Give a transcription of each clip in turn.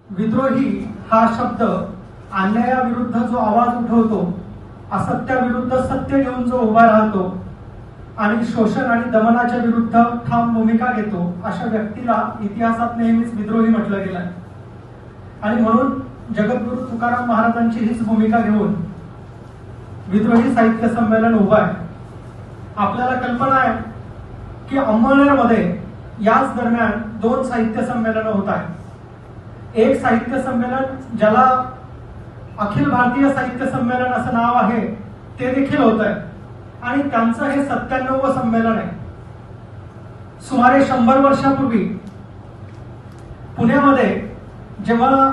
विद्रोही हा शब्द अन्यायाविरुद्ध जो आवाज उठवतो, असत्याविरुद्ध सत्य घेऊन जो उभा राहतो आणि शोषण आणि दमनाच्या विरुद्ध ठाम भूमिका घेतो, अशा व्यक्तीला इतिहासात नेहमीच विद्रोही म्हटलं गेलं आहे. आणि म्हणून जगद्गुरु तुकाराम महाराजांची हीच भूमिका घेऊन विद्रोही साहित्य संमेलन उभं आहे. आपल्याला कल्पना आहे की अंमळनेरमध्ये याच दरम्यान 2 साहित्य संमेलनं होत आहेत. एक साहित्य संमेलन ज्याला अखिल भारतीय साहित्य संमेलन असं नाव आहे ते देखील होत आहे आणि त्यांचं हे 97वं संमेलन आहे. सुमारे 100 वर्षापूर्वी पुण्यामध्ये जेव्हा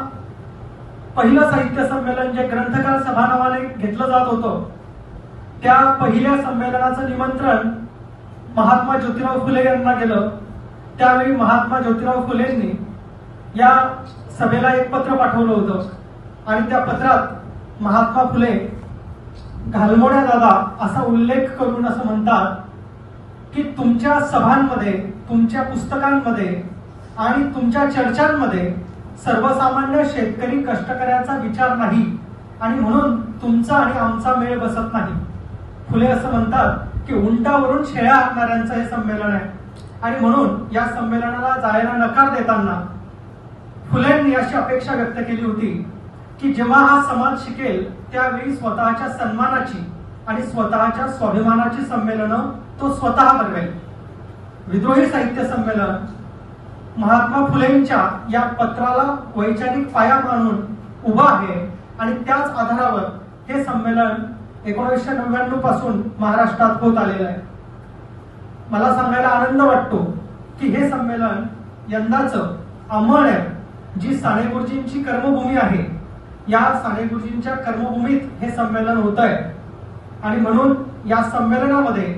पहिलं साहित्य संमेलन जे ग्रंथकार सभा नावाने घेतलं जात होतं, त्या पहिल्या संमेलनाचं निमंत्रण महात्मा ज्योतिराव फुले यांना गेलं. त्यावेळी महात्मा ज्योतिराव फुलेंनी या सभेला एक पत्र पाठवलं होतं आणि त्या पत्रात महात्मा फुले घालमोड्या दादा असा उल्लेख करून असं म्हणतात की तुमच्या सभांमध्ये, तुमच्या पुस्तकांमध्ये आणि तुमच्या चर्चांमध्ये सर्वसामान्य शेतकरी कष्टकऱ्याचा विचार नाही आणि म्हणून तुमचा आणि आमचा मेळ बसत नाही. फुले असं म्हणतात की उंटावरून शेळ्या हाकणाऱ्यांचं हे संमेलन आहे आणि म्हणून या संमेलनाला जायला नकार देताना फुलेंनी अशी अपेक्षा व्यक्त केली होती की जेव्हा हा समाज शिकेल त्यावेळी स्वतःच्या सन्मानाची आणि स्वतःच्या स्वाभिमानाची संमेलनं तो स्वतः भरवेल. विद्रोही साहित्य संमेलन महात्मा फुलेंच्या या पत्राला वैचारिक पाया मानून उभा आहे आणि त्याच आधारावर हे संमेलन 1999 पासून महाराष्ट्रात होत आलेलं आहे. मला सांगायला आनंद वाटतो की हे संमेलन यंदाचं अंमळनेर, जी साने गुरुजींची कर्मभूमी आहे, या साने गुरुजींच्या कर्मभूमीत हे संमेलन होत आहे आणि म्हणून या संमेलनामध्ये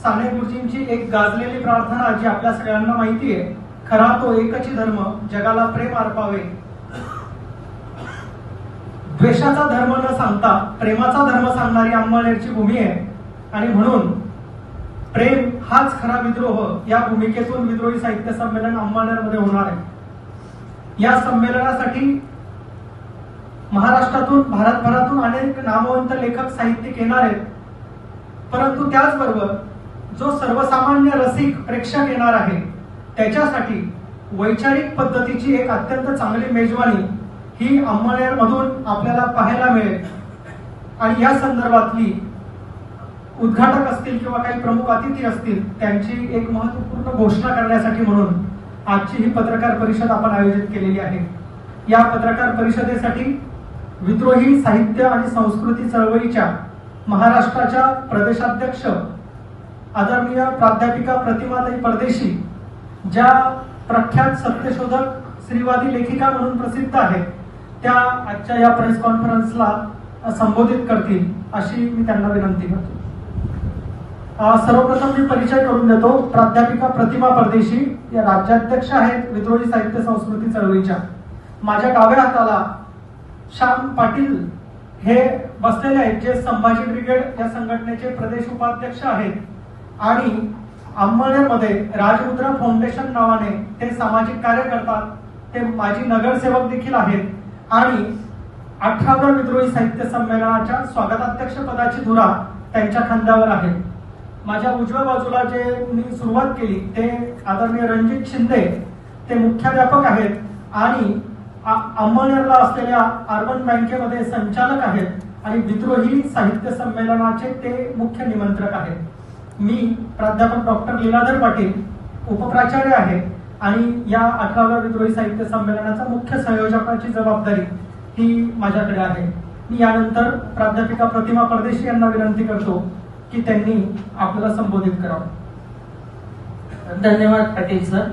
साने गुरुजींची एक गाजलेली प्रार्थना जी आपल्या सगळ्यांना माहिती आहे, खरा तो एकची धर्म जगाला प्रेम अर्पावे. द्वेषाचा धर्म न सांगता प्रेमाचा धर्म सांगणारी अंमळनेरची भूमी आहे आणि म्हणून प्रेम हाच खरा विद्रोह या भूमिकेतून विद्रोही साहित्य संमेलन अंमळनेरमध्ये होणार आहे. या संमेलनासाठी महाराष्ट्रातून, भारतभरातून अनेक नामवंत लेखक, साहित्यिक येणार आहेत, परंतु त्याचबरोबर जो सर्वसामान्य रसिक प्रेक्षक येणार आहे त्याच्यासाठी वैचारिक पद्धतीची एक अत्यंत चांगली मेजवानी ही अंमळनेर मधून आपल्याला पाहायला मिळेल. आणि या संदर्भातली उद्घाटक असतील किंवा काही प्रमुख अतिथी असतील त्यांची एक महत्वपूर्ण घोषणा करण्यासाठी म्हणून आजची ही पत्रकार परिषद आपण आयोजित केलेली आहे. या पत्रकार परिषदेसाठी विद्रोही साहित्य आणि संस्कृती चळवळीच्या महाराष्ट्राच्या प्रदेशाध्यक्ष आदरणीय प्राध्यापिका प्रतिमाताई परदेशी, ज्या प्रख्यात सत्यशोधक, स्त्रीवादी लेखिका म्हणून प्रसिद्ध आहेत, त्या आजच्या या प्रेस कॉन्फरन्सला संबोधित करतील अशी मी त्यांना विनंती करतो. सर्वप्रथम मी परिचय करून देतो. प्राध्यापिका प्रतिमा परदेशी या राज्याध्यक्ष आहेत विद्रोही साहित्य संस्कृती चळवळीच्या. माझ्या डाव्या हाताला श्याम पाटील हे बसलेले आहेत, जे संभाजी ब्रिगेड या संघटनेचे प्रदेश उपाध्यक्ष आहेत आणि अंमळनेरमध्ये राजमुद्रा फाउंडेशन नावाने ते सामाजिक कार्य करतात. ते माजी नगरसेवक देखील आहेत आणि 18व्या विद्रोही साहित्य संमेलनाच्या स्वागताध्यक्ष पदाची धुरा त्यांच्या खांद्यावर आहे. माझ्या उजव्या बाजूला जे मी सुरुवात केली ते आदरणीय रणजित शिंदे, ते मुख्याध्यापक आहेत आणि अंमळनेरला असलेल्या अर्बन बँकेमध्ये संचालक आहेत आणि विद्रोही साहित्य संमेलनाचे ते मुख्य निमंत्रक आहेत. मी प्राध्यापक डॉक्टर लीलाधर पाटील उपप्राचार्य आहे आणि या 18व्या विद्रोही साहित्य संमेलनाचा मुख्य संयोजकाची जबाबदारी ही माझ्याकडे आहे. मी यानंतर प्राध्यापिका प्रतिमा परदेशी यांना विनंती करतो की त्यांनी आपल्याला संबोधित करावं. धन्यवाद पाटील सर.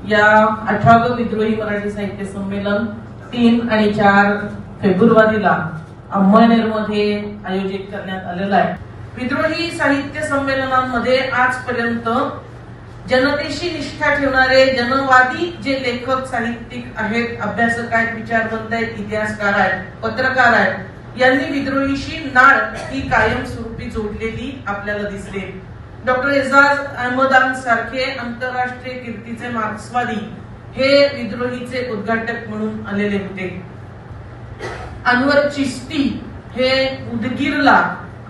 या 18वे विद्रोही मराठी साहित्य संमेलन 3 आणि 4 फेब्रुवारीला अंमळनेरमध्ये आयोजित करण्यात आलेलं आहे. विद्रोही साहित्य संमेलनांमध्ये आजपर्यंत जनतेशी निष्ठा ठेवणारे जनवादी जे लेखक, साहित्यिक आहेत, अभ्यासक आहेत, विचारवंत आहेत, इतिहासकार आहेत, पत्रकार आहेत, यांनी विद्रोहीशी नाळ ही कायमस्वरूपी जोडलेली आपल्याला दिसते. डॉक्टर एजाज अहमदान सारखे आंतरराष्ट्रीय कीर्तीचे मार्क्सवादी हे विद्रोहीचे उद्घाटक म्हणून आलेले होते। अनवर चिश्ती हे उदगीरला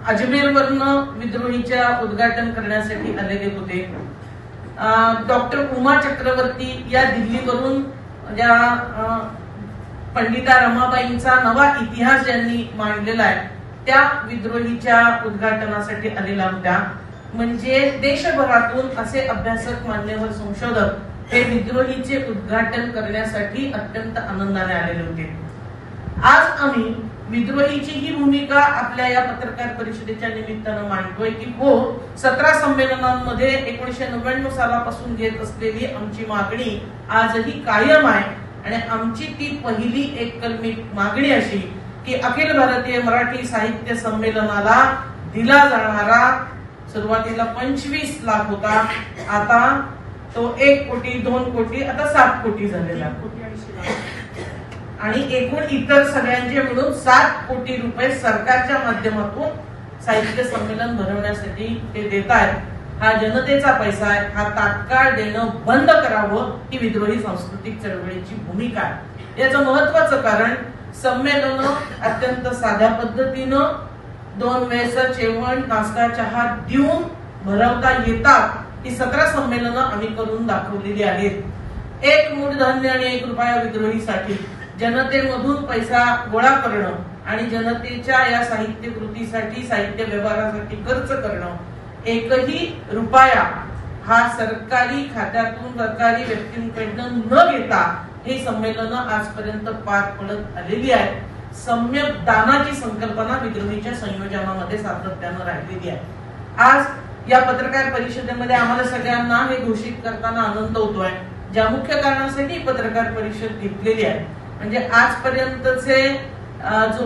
अजमेरवरनं विद्रोहीच्या उद्घाटन करण्यासाठी आलेले होते। डॉक्टर उमा चक्रवर्ती या दिल्लीवरून ज्या पंडिता रमाबाईंचा नवा इतिहास ज्यांनी मांडलेला आहे त्या विद्रोहीच्या उद्घाटनासाठी आलेल्या होत्या। म्हणजे देशभरातून असे अभ्यासक, मान्यवर, संशोधक हे विद्रोहीचे उद्घाटन करण्यासाठी अत्यंत आनंदाने आलेले होते। आज आम्ही विद्रोहीची ही भूमिका आपल्या या पत्रकार परिषदेच्या निमित्तानं मांडतोय की हो, 17 संमेलनांमध्ये 1999 सालापासून घेत असलेली आमची मागणी आजही कायम आहे आणि आमची ती पहिली एक कलमी मागणी अशी की अखिल भारतीय मराठी साहित्य संमेलनाला दिला जाणारा सुरुवातीला 25 लाख होता, आता तो 1 कोटी 2 कोटी आता 7 कोटी झालेला आणि एकूण इतर सगळ्यांचे मिळून 7 कोटी रुपये सरकारच्या माध्यमातून साहित्य संमेलन भरवण्यासाठी ते देत आहेत। हा जनतेचा पैसा आहे, हा तात्काळ देणं बंद करावं ही विद्रोही सांस्कृतिक चळवळीची भूमिका आहे। याचं महत्वाचं कारण संमेलन अत्यंत साध्या पद्धतीनं 2 वेळचं जेवण, नाश्ता, चहा देऊन भरवता येतात। ही 17 संमेलनं आम्ही करून दाखवलेली आहेत। 1 मूठ धान्य आणि 1 रुपया विद्रोहीसाठी जनतेमधून पैसा गोळा करणं आणि जनतेच्या या साहित्य कृतीसाठी, साहित्य व्यवहारासाठी खर्च करणं, 1ही रुपया हा सरकारी खात्यातून, सरकारी व्यक्तींकडनं न घेता हे संमेलन आजपर्यंत पार पडत आलेली आहे। सम्यक दानाची संकल्पना विद्रोहीच्या संयोजनामध्ये सातत्यानं राहिलेली आहे। आज या पत्रकार परिषदेमध्ये आम्हाला सगळ्यांना हे घोषित करताना आनंद होतोय, ज्या मुख्य कारणासाठी पत्रकार परिषद घेतलेली आहे म्हणजे आजपर्यंतचे जो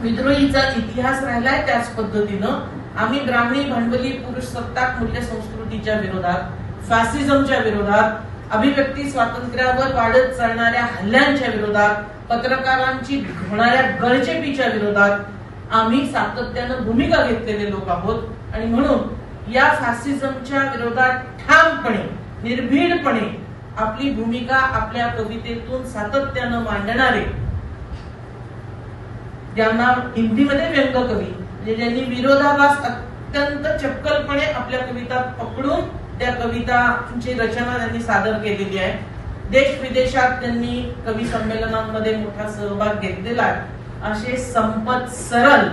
विद्रोहीचा इतिहास राहिलाय त्याच पद्धतीनं आम्ही ब्राह्मणी, भांडवली, पुरुष सत्ताक मूल्य संस्कृतीच्या विरोधात, फॅसिझमच्या विरोधात, अभिव्यक्ती स्वातंत्र्यावर वाढत चालणाऱ्या हल्ल्यांच्या विरोधात, पत्रकारांची होणाऱ्या गळचेपीच्या विरोधात आम्ही सातत्यानं भूमिका घेतलेले लोक आहोत आणि म्हणून या फॅसिझमच्या विरोधात ठामपणे, निर्भीडपणे आपली भूमिका आपल्या कवितेतून सातत्यानं मांडणारे, ज्यांना हिंदीमध्ये व्यंगकवी म्हणजे ज्यांनी विरोधाभास अत्यंत चपकलपणे आपल्या कवितात पकडून त्या कवितांची रचना त्यांनी सादर केलेली आहे। देश विदेशात त्यांनी कवी संमेलनांमध्ये मोठा सहभाग घेतलेला आहे। असे संपत सरल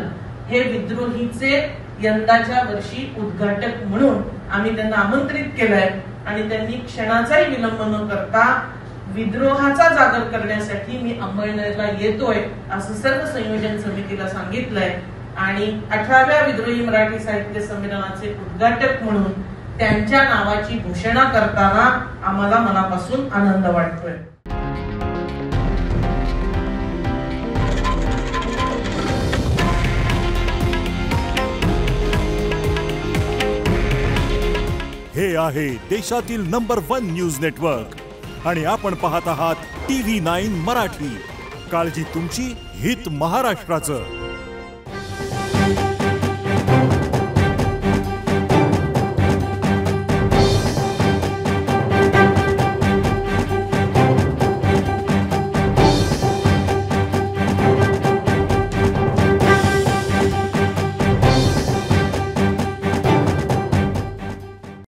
हे विद्रोहीचे यंदाच्या वर्षी उद्घाटक म्हणून आम्ही त्यांना आमंत्रित केलंय आणि त्यांनी क्षणाचाही विलंब न करता विद्रोहाचा जागर करण्यासाठी मी अंमळनेरला येतोय असं सर्व संयोजन समितीला सांगितलंय आणि 18व्या विद्रोही मराठी साहित्य संमेलनाचे उद्घाटक म्हणून त्यांच्या नावाची घोषणा करताना आम्हाला मनापासून आनंद वाटतोय। हे आहे देशातील नंबर 1 न्यूज नेटवर्क आणि आपण पाहत आहात TV9 मराठी। काळजी तुमची, हित महाराष्ट्राचं।